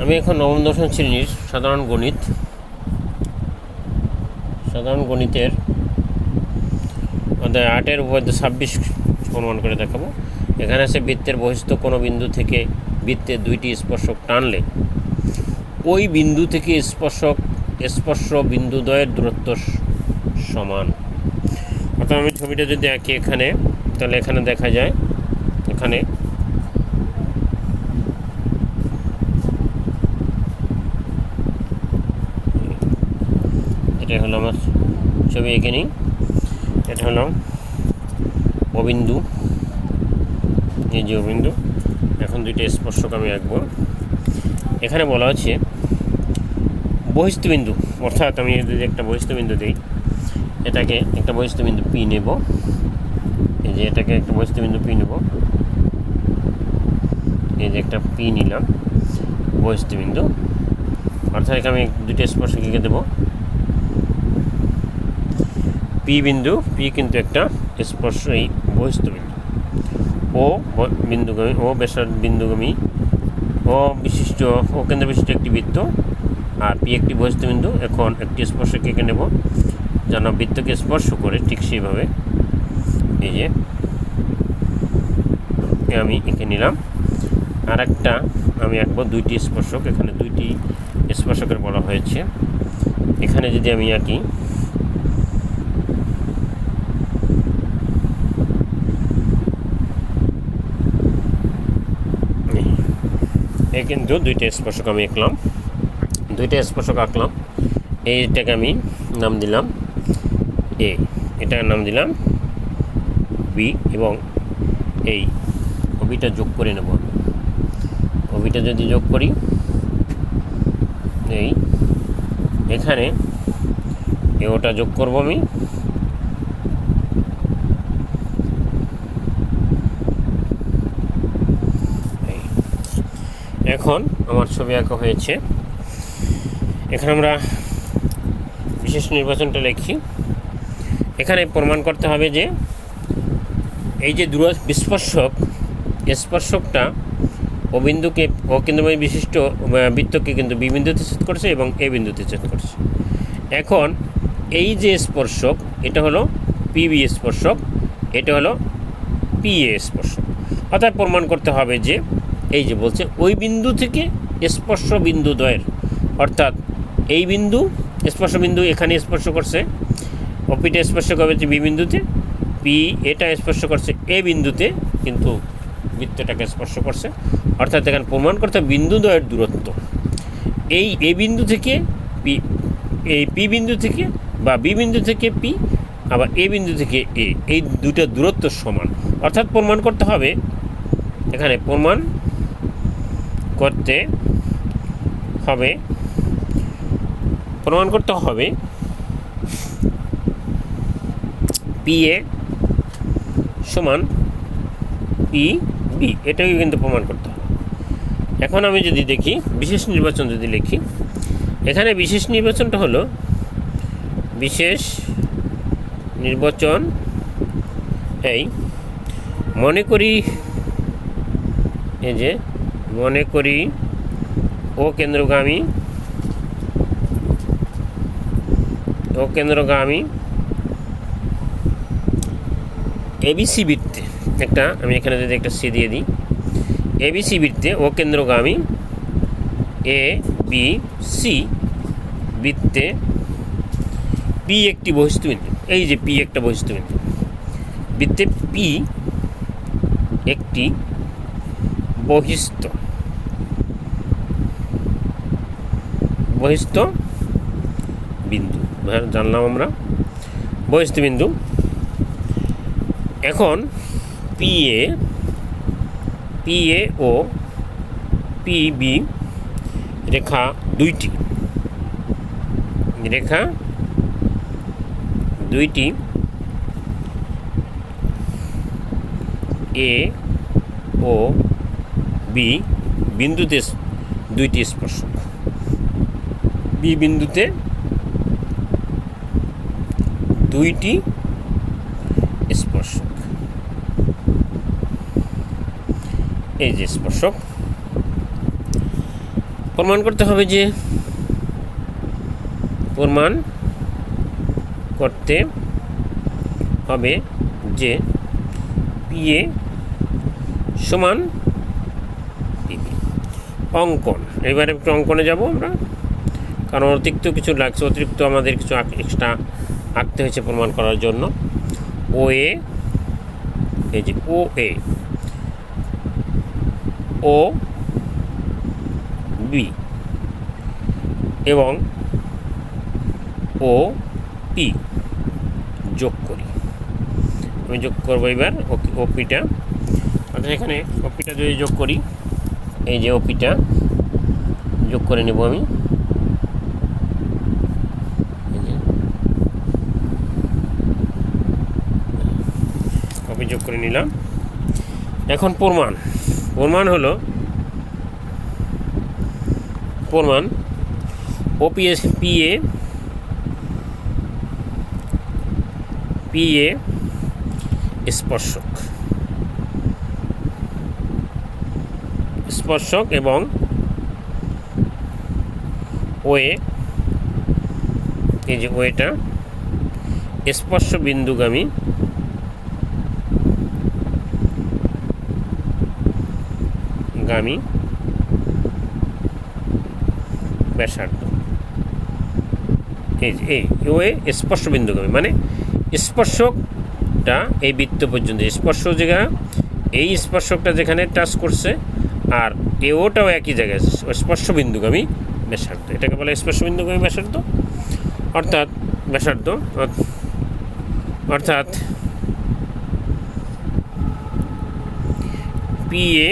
আমি এখন নবম দশম শ্রেণীর সাধারণ গণিতের অধ্যায় 8-এর উপপাদ্য 26 প্রমাণ করে দেখাবো। এখানে আছে বৃত্তের বহিস্থ কোনো বিন্দু থেকে বৃত্তের দুইটি স্পর্শক টানলে ওই বিন্দু থেকে স্পর্শ বিন্দুদ্বয়ের দূরত্ব সমান। অর্থাৎ আমি ছবিটা যদি আঁকি এখানে, তাহলে এখানে দেখা যায়, এখানে এটা হলো আমার ছবি এঁকে নিই। এটা হলো অবিন্দু, এই যে অবিন্দু। এখন দুইটা স্পর্শক আমি আঁকবো। এখানে বলা হচ্ছে বহিস্থ বিন্দু, অর্থাৎ আমি যদি একটা বহিস্থ বিন্দু দিই, এটাকে একটা বহিস্থ বিন্দু পি নেব। এই যে এটাকে একটা বহিস্থ বিন্দু পি নেব, এই যে একটা পি নিলাম বহিস্থ বিন্দু। অর্থাৎ এখানে আমি দুইটা স্পর্শক এঁকে দেবো। পি বিন্দু, পি কিন্তু একটা স্পর্শ, এই বহিস্থ বিন্দু। ও বিন্দুগামী, ও ব্যাসার্ধ বিন্দুগামী, ও কেন্দ্র বিশিষ্ট একটি বৃত্ত, আর পি একটি বহিস্থ বিন্দু। এখন একটি স্পর্শক এঁকে নেব যেন বৃত্তকে স্পর্শ করে, ঠিক সেইভাবে এই যে আমি এঁকে নিলাম। আর একটা আমি আঁকবো দুইটি স্পর্শক। এখানে দুইটি স্পর্শকের বলা হয়েছে। এখানে যদি আমি আঁকি, কিন্তু দুইটা স্পর্শক আমি আঁকলাম, এইটাকে আমি নাম দিলাম এ, এটার নাম দিলাম বি, এবং এই ওবিটা যোগ করে নেব। ওবিটা যদি যোগ করি, এই এখানে ওটা যোগ করব আমি। এখন আমার ছবি আঁকা হয়েছে। এখানে আমরা বিশেষ নির্বাচনটা লিখি। এখানে প্রমাণ করতে হবে যে এই যে স্পর্শকটা ও বিন্দুকে, ও কেন্দ্রময় বিশিষ্ট বৃত্তকে কিন্তু বি বিন্দুতে ছেদ করছে এবং এ বিন্দুতে ছেদ করছে। এখন এই যে স্পর্শক, এটা হলো পিবি স্পর্শক, এটা হলো পিএ স্পর্শক। অর্থাৎ প্রমাণ করতে হবে যে এই যে বলছে ওই বিন্দু থেকে স্পর্শ বিন্দুদ্বয়ের, অর্থাৎ এই বিন্দু স্পর্শ বিন্দু এখানে স্পর্শ করছে, ওপিটা স্পর্শ করেছে বি বিন্দুতে, পি এটা স্পর্শ করছে এ বিন্দুতে, কিন্তু বৃত্তটাকে স্পর্শ করছে। অর্থাৎ এখানে প্রমাণ করতে হবে বিন্দুদ্বয়ের দূরত্ব এই এ বিন্দু থেকে পি, এই পি বিন্দু থেকে বা বি বিন্দু থেকে পি, আবার এ বিন্দু থেকে এ, এই দুটো দূরত্ব সমান। অর্থাৎ প্রমাণ করতে হবে, এখানে প্রমাণ করতে হবে পি এ সমান পি বি, এটাকে কিন্তু প্রমাণ করতে হবে। এখন আমি যদি দেখি বিশেষ নির্বাচন যদি লিখি, এখানে বিশেষ নির্বাচনটা হলো বিশেষ নির্বাচন এই মনে করি, এই যে মনে করি ও কেন্দ্রগামী এবিসি বৃত্তে, একটা আমি এখানে যদি একটা সি দিয়ে দিই, এবিসি বৃত্তে ও কেন্দ্রগামী এ বি সি বৃত্তে পি একটি বহিস্থ বিন্দু, এই যে পি একটা বহিস্থ বিন্দু, বৃত্তে পি একটি বহিস্থ বিন্দু, জানলাম আমরা বহিস্থ বিন্দু। এখন পি এ ও পি বি রেখা দুইটি এ ও বি বিন্দুতে দুইটি স্পর্শক, বি বিন্দুতে দুইটি স্পর্শক, এই যে স্পর্শক। প্রমাণ করতে হবে যে পিএ সমান পিবি। অঙ্কন, এবার একটু অঙ্কনে যাব আমরা, কারণ অতিরিক্ত কিছু লাগছে, অতিরিক্ত আমাদের কিছু এক্সট্রা আঁকতে হয়েছে প্রমাণ করার জন্য। ও এ, এই যে ও এ, ও বি এবং ও পি যোগ করি। আমি যোগ করবো এবার ওপিটা, অর্থাৎ এখানে ওপিটা যদি যোগ করি, এই যে ওপিটা যোগ করে নেব আমি, ওপি যোগ করে নিলাম। এখন প্রমাণ হলো ওপিএস পিএ স্পর্শক এবং ওয়ে, এই যে ওয়েটা স্পর্শ বিন্দুগামী ব্যাসার্ধ। এই ওয়ে স্পর্শ বিন্দুগামী মানে স্পর্শকটা এই বৃত্ত পর্যন্ত, স্পর্শ জায়গা, এই স্পর্শকটা যেখানে টাচ করছে আর ওটাও একই জায়গায় স্পর্শ বিন্দুগামী ব্যাসার্ধ, এটাকে বলে স্পর্শ বিন্দুগামী ব্যাসার্ধ। অর্থাৎ পিএ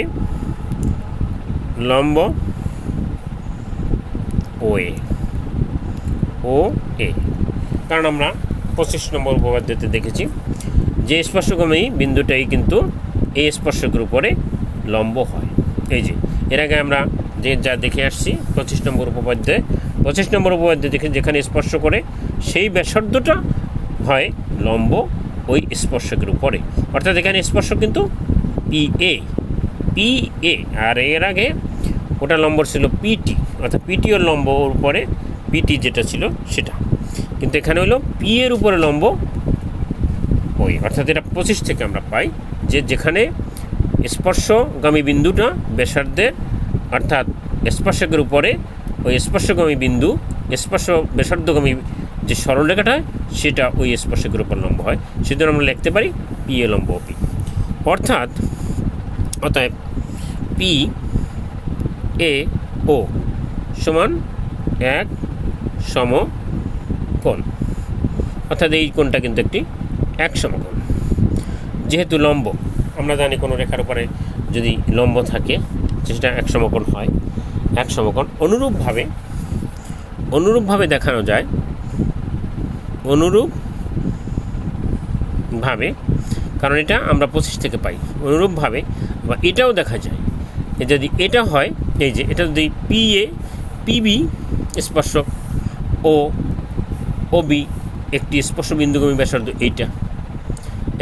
লম্ব ও এ, কারণ আমরা 25 নম্বর উপপাদ্যতে দেখেছি যে স্পর্শগামী বিন্দুটাই কিন্তু এই স্পর্শকের উপরে লম্ব হয়। এই যে এর আগে আমরা যা দেখে আসছি 25 নম্বর উপপাদ্যে দেখে যেখানে স্পর্শ করে সেই ব্যাসার্ধটা হয় লম্ব ওই স্পর্শকের উপরে, অর্থাৎ এখানে স্পর্শক কিন্তু পিএ, আর এর আগে ওটা লম্ব ছিল পিটি, অর্থাৎ পিটিও লম্ব ওর উপরে, পিটি যেটা ছিল সেটা, কিন্তু এখানে হলো পি এর উপরে লম্ব ওই, অর্থাৎ এটা 25 থেকে আমরা পাই যে যেখানে স্পর্শগামী বিন্দুটা ব্যাসার্ধের, অর্থাৎ স্পর্শকের উপরে ওই স্পর্শগামী বিন্দু ব্যাসার্ধগামী যে সরলরেখাটা সেটা ওই স্পর্শকের উপর লম্ব হয়, সেজন্য আমরা লিখতে পারি পি এ লম্ব পি। অতএব পি এ ও সমান এক সমকোণ, অর্থাৎ এই কোণটা কিন্তু একটি এক সমকোণ। যেহেতু লম্ব, আমরা জানি কোনো রেখার উপরে যদি লম্ব থাকে সেটা এক সমকোণ হয়, এক সমকোণ অনুরূপভাবে দেখানো যায়, কারণ এটা আমরা 25 থেকে পাই, অনুরূপভাবে বা এটাও দেখা যায়। যদি এটা হয়, এই যে এটা যদি পিবি স্পর্শক ও বি একটি স্পর্শ বিন্দুগামী ব্যাসার্ধ,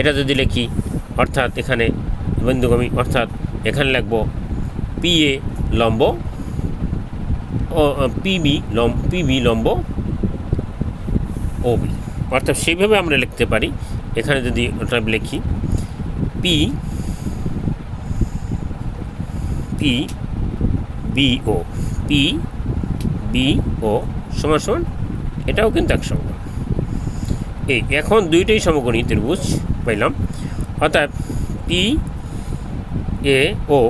এটা যদি লিখি, অর্থাৎ এখানে বিন্দুগামী, অর্থাৎ এখানে লিখব পিএ লম্ব ও পিবি লম্ব ও বি, অর্থাৎ সেইভাবে আমরা লিখতে পারি। এখানে যদি ওটা লিখি পি বি ও সমান এটাও কিন্তু এক সমকোণ। এখন দুইটাই সমকোণী ত্রিভুজ পাইলাম, অর্থাৎ পি এ ও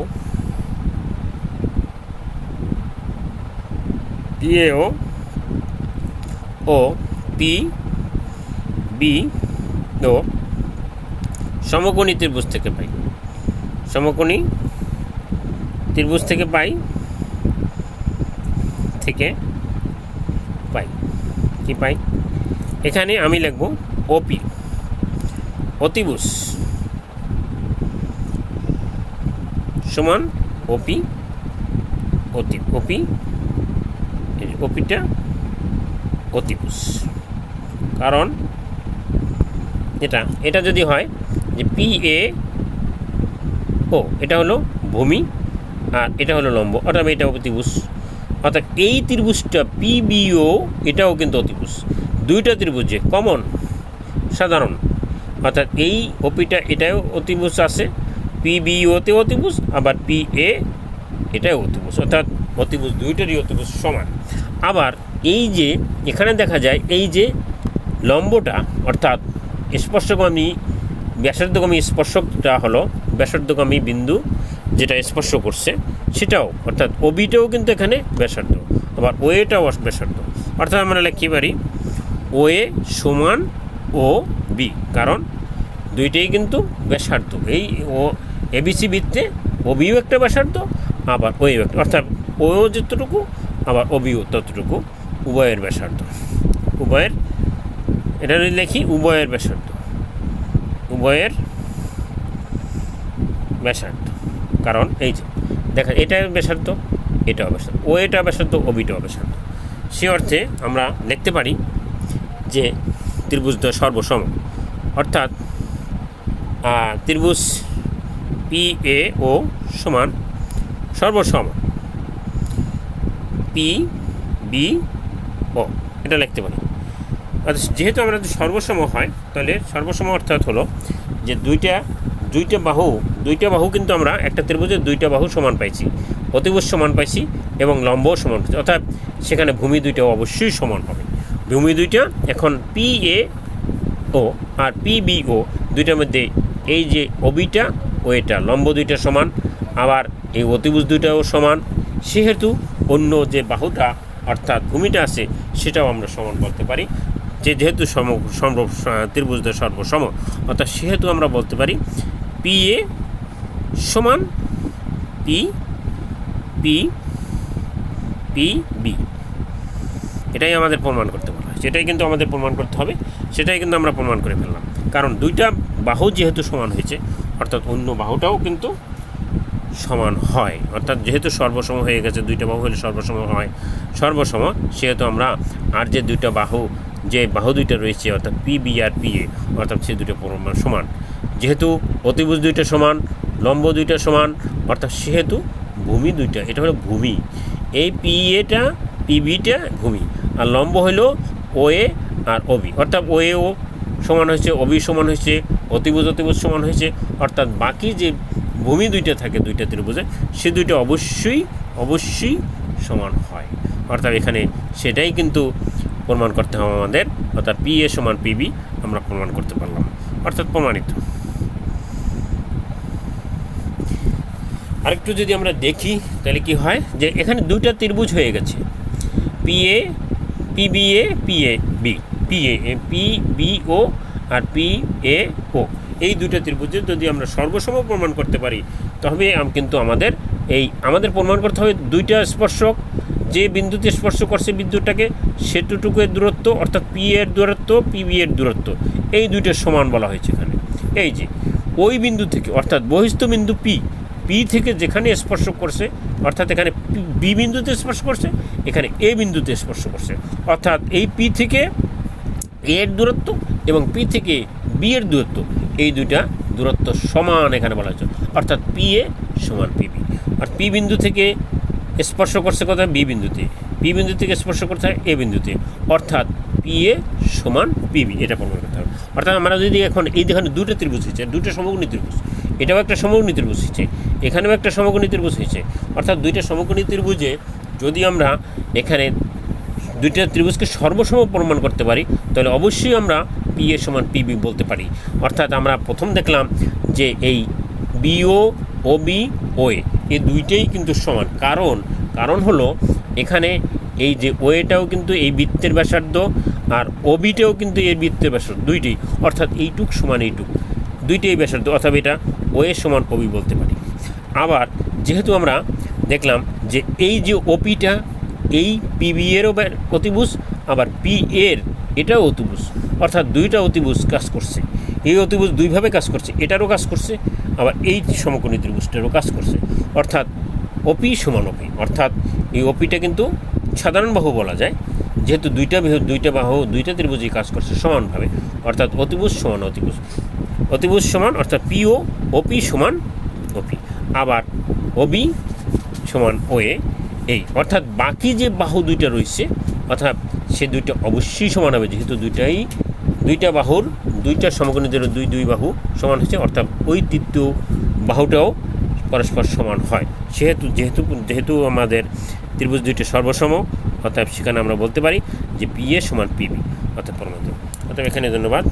পি বি ও সমকোণী ত্রিভুজ থেকে পাই। এখানে আমি লিখব ওপি, অতিভুজ সমান ওপিটা অতিভুজ, কারণ এটা যদি হয় যে পি এ ও, এটা হলো ভূমি আর এটা হলো লম্ব, অর্থাৎ এটা অতিভুজ, অর্থাৎ এই ত্রিভুজটা পিবিও এটাও কিন্তু অতিভুজ, দুইটা ত্রিভুজে কমন সাধারণ, অর্থাৎ এই ওপিটা এটাও অতিভুজ আছে, পিবিওতেও অতিভুজ, আবার পিএ এটাও অতিভুজ, অর্থাৎ অতিভুজ দুইটারই অতিভুজ সমান। আবার এই যে এখানে দেখা যায় এই যে লম্বটা অর্থাৎ স্পর্শগামী ব্যাসার্ধগামী স্পর্শকটা হলো ব্যাসার্ধগামী বিন্দু যেটা স্পর্শ করছে সেটাও, অর্থাৎ ওবিটাও কিন্তু এখানে ব্যাসার্ধ, আবার ওএটাও ব্যাসার্ধ, অর্থাৎ আমরা লিখতে পারি ওএ সমান ও বি, কারণ দুইটাই কিন্তু ব্যাসার্ধ। এই ও এবিসি বৃত্তে ওবিও একটা ব্যাসার্ধ, আবার ওএও একটা, অর্থাৎ ওও যতটুকু আবার ওবিও ততটুকু, উভয়ের ব্যাসার্ধ, উভয়ের, এটা লিখি উভয়ের ব্যাসার্ধ, উভয়ের ব্যাসার্ধ, কারণ এই যে দেখেন এটা ব্যাসার্ধ এটাও ব্যাসার্ধ, ও এটা ব্যাসার্ধ ওবিটাও ব্যাসার্ধ। সে অর্থে আমরা লিখতে পারি যে ত্রিভুজদ্বয় সর্বসম, অর্থাৎ ত্রিভুজ পি এ ও সমান সর্বসম পি বি ও, এটা লিখতে পারি। অর্থাৎ যেহেতু আমরা যদি সর্বসম হয় তাহলে সর্বসম অর্থাৎ হলো যে দুইটা বাহু কিন্তু আমরা একটা ত্রিভুজের দুইটা বাহু সমান পাইছি, অতিভুজ সমান পাইছি এবং লম্বও সমান পাইছি, অর্থাৎ সেখানে ভূমি দুইটা অবশ্যই সমান হবে। ভূমি দুইটা এখন পি এ ও আর পি বি ও দুইটার মধ্যে এই যে ওবিটা ও এটা লম্ব দুইটা সমান, আবার এই অতিভুজ দুইটাও সমান, সেহেতু অন্য যে বাহুটা অর্থাৎ ভূমিটা আছে সেটাও আমরা সমান বলতে পারি। যেহেতু ত্রিভুজদ্বয় সর্বসম, অর্থাৎ সেহেতু আমরা বলতে পারি পি এ সমান পি পি পি বি, এটাই আমাদের প্রমাণ করতে বলা হয়, সেটাই কিন্তু আমাদের প্রমাণ করতে হবে, সেটাই কিন্তু আমরা প্রমাণ করে ফেললাম। কারণ দুইটা বাহু যেহেতু সমান হয়েছে অর্থাৎ অন্য বাহুটাও কিন্তু সমান হয়, অর্থাৎ যেহেতু সর্বসম হয়ে গেছে, দুইটা বাহু হলে সর্বসম হয়, সর্বসম, সেহেতু আমরা আর যে দুইটা বাহু যে বাহু দুইটা রয়েছে অর্থাৎ পি বি আর পি এ, অর্থাৎ সেই দুটো সমান, যেহেতু অতিভুজ দুইটা সমান, লম্ব দুইটা সমান, অর্থাৎ সেহেতু ভূমি দুইটা, এটা হলো ভূমি, এই পি এটা পি বিটা ভূমি, আর লম্ব হলো ও এ আর ওবি, অর্থাৎ ও এ ও সমান হয়েছে, ওবি সমান হয়েছে, অতিভুজ সমান হয়েছে, অর্থাৎ বাকি যে ভূমি দুইটা থাকে দুইটা ত্রিভুজে সে দুইটা অবশ্যই সমান হয়, অর্থাৎ এখানে সেটাই কিন্তু প্রমাণ করতে হবে আমাদের, অর্থাৎ পি এ সমান পিবি আমরা প্রমাণ করতে পারলাম, অর্থাৎ প্রমাণিত। আরেকটু যদি আমরা দেখি তাহলে কি হয় যে এখানে দুইটা ত্রিভুজ হয়ে গেছে, P A P B A P A B, P B ও আর পি এ ও, এই দুইটা ত্রিভুজের যদি আমরা সর্বসম প্রমাণ করতে পারি তবে কিন্তু আমাদের প্রমাণ করতে হবে দুইটা স্পর্শক যে বিন্দুতে স্পর্শ করছে বিন্দুটাকে সেটুকুর দূরত্ব অর্থাৎ পি এর দূরত্ব পি বি এর দূরত্ব এই দুইটা সমান বলা হয়েছে এখানে। এই যে ওই বিন্দু থেকে অর্থাৎ বহিস্থ বিন্দু পি থেকে যেখানে স্পর্শ করছে অর্থাৎ এখানে বি বিন্দুতে স্পর্শ করছে, এখানে এ বিন্দুতে স্পর্শ করছে, অর্থাৎ এই পি থেকে এ এর দূরত্ব এবং পি থেকে বি এর দূরত্ব এই দুইটা দূরত্ব সমান এখানে বলা হয়েছে, অর্থাৎ পি এ সমান পিবি। আর পি বিন্দু থেকে স্পর্শ করছে কোথায় বি বিন্দুতে, বি বিন্দু থেকে স্পর্শ করতে হয় এ বিন্দুতে, অর্থাৎ পি এ সমান পিবি, এটা প্রমাণ করতে হবে। অর্থাৎ আমরা যদি এখন এই দেখেন দুটো ত্রিভুজ হয়েছে, দুটো সমকোণী ত্রিভুজ, এটাও একটা সমকোণী ত্রিভুজ হয়েছে, এখানেও একটা সমকোণী ত্রিভুজ হয়েছে, অর্থাৎ দুইটা সমকোণী ত্রিভুজে যদি আমরা এখানে দুইটা ত্রিভুজকে সর্বসম প্রমাণ করতে পারি তাহলে অবশ্যই আমরা পি এ সমান পিবি বলতে পারি। অর্থাৎ আমরা প্রথম দেখলাম যে এই বিও ও বি ও এ এই দুইটাই কিন্তু সমান, কারণ হলো এখানে এই যে ও এটাও কিন্তু এই বৃত্তের ব্যাসার্ধ আর ও বিটাও কিন্তু এই বৃত্তের ব্যাসার্ধ দুইটাই, অর্থাৎ এইটুক সমান এইটুক দুইটাই ব্যাসার্ধ, অথবা এটা ও এ সমান ওবি বলতে পারি। আবার যেহেতু আমরা দেখলাম যে এই যে ওপিটা এই পিবি এরও অতিভুজ আবার পি এর এটাও অতিভুজ, অর্থাৎ দুইটা অতিভুজ কাজ করছে, এই অতিভুজ দুইভাবে কাজ করছে, এটারও কাজ করছে আবার এই সমকোণী ত্রিভুজটারও কাজ করছে, অর্থাৎ ওপি সমান ওপি, অর্থাৎ এই ওপিটা কিন্তু সাধারণ বাহু বলা যায়, যেহেতু দুইটা বাহু দুইটা ত্রিভুজই কাজ করছে সমানভাবে, অর্থাৎ অতিভুজ সমান অতিভুজ সমান, অর্থাৎ পিও ওপি সমান ওপি, আবার ওবি সমান ওএ এই অর্থাৎ বাকি যে বাহু দুইটা রয়েছে অর্থাৎ সে দুইটা অবশ্যই সমান হবে, যেহেতু দুইটা বাহুর দুইটা সমকোণীদের দুই বাহু সমান হচ্ছে, অর্থাৎ ওই তৃতীয় বাহুটাও পরস্পর সমান হয়। যেহেতু আমাদের ত্রিভুজ দুইটা সর্বসম, অর্থাৎ সেখানে আমরা বলতে পারি যে পি এ সমান পিবি অর্থাৎ পরমাণু। অর্থাৎ এখানে ধন্যবাদ।